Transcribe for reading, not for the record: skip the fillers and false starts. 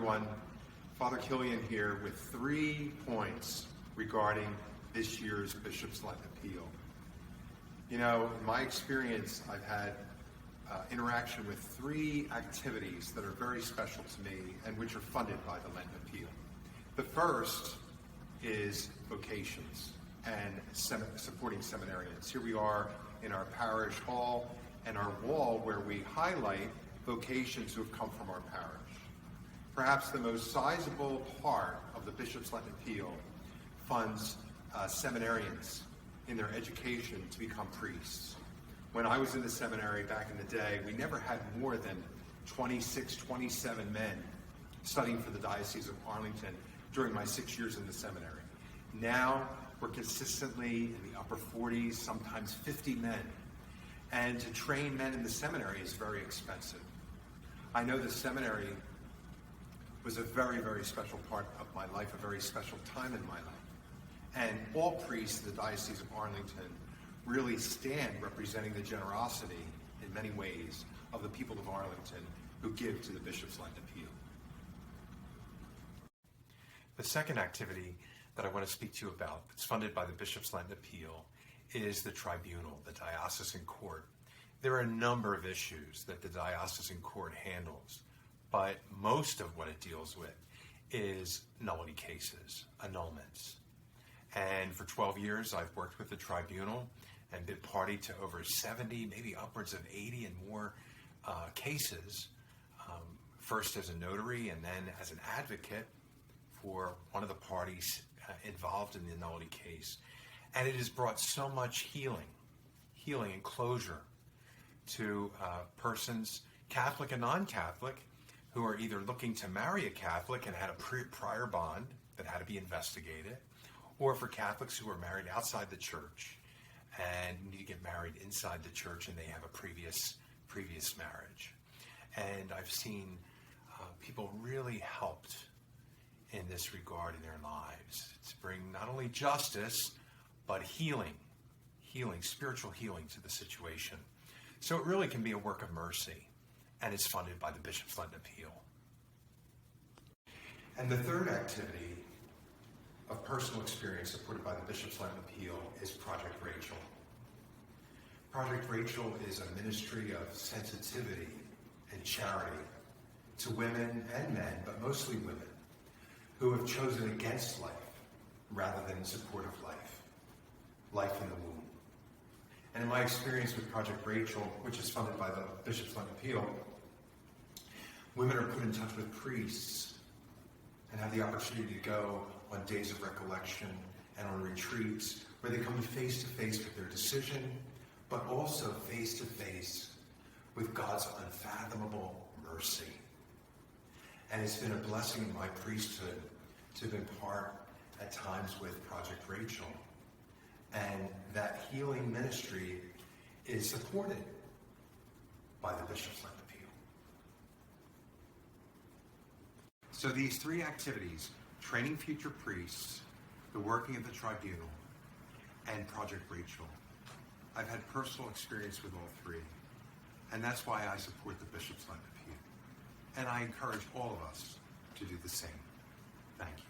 everyone. Father Killian here with 3 points regarding this year's Bishops Lenten Appeal. You know, in my experience, I've had interaction with 3 activities that are very special to me and which are funded by the Lenten Appeal. The first is vocations and supporting seminarians. Here we are in our parish hall and our wall where we highlight vocations who have come from our parish. Perhaps the most sizable part of the Bishops Lenten Appeal funds seminarians in their education to become priests. When I was in the seminary back in the day, we never had more than 26, 27 men studying for the Diocese of Arlington during my 6 years in the seminary. Now, we're consistently in the upper 40s, sometimes 50 men. And to train men in the seminary is very expensive. I know the seminary was a very, very special part of my life, a very special time in my life. And all priests in the Diocese of Arlington really stand representing the generosity, in many ways, of the people of Arlington who give to the Bishops Lenten Appeal. The second activity that I want to speak to you about that's funded by the Bishops Lenten Appeal is the tribunal, the diocesan court. There are a number of issues that the diocesan court handles, but most of what it deals with is nullity cases, annulments. And for 12 years, I've worked with the tribunal and been party to over 70, maybe upwards of 80 and more cases, first as a notary and then as an advocate for one of the parties involved in the nullity case. And it has brought so much healing and closure to persons, Catholic and non-Catholic, who are either looking to marry a Catholic and had a prior bond that had to be investigated, or for Catholics who are married outside the church and need to get married inside the church and they have a previous marriage. And I've seen people really helped in this regard in their lives to bring not only justice, but healing, spiritual healing to the situation. So it really can be a work of mercy, and it's funded by the Bishops Lenten Appeal. And the third activity of personal experience supported by the Bishops Lenten Appeal is Project Rachel. Project Rachel is a ministry of sensitivity and charity to women and men, but mostly women, who have chosen against life rather than in support of life in the womb. And in my experience with Project Rachel, which is funded by the Bishops Lenten Appeal, women are put in touch with priests and have the opportunity to go on days of recollection and on retreats where they come face to face with their decision, but also face to face with God's unfathomable mercy. And it's been a blessing in my priesthood to have been part at times with Project Rachel. And that healing ministry is supported by the Bishops Lenten Appeal. So these 3 activities, training future priests, the working of the tribunal, and Project Rachel, I've had personal experience with all 3. And that's why I support the Bishops Lenten Appeal. And I encourage all of us to do the same. Thank you.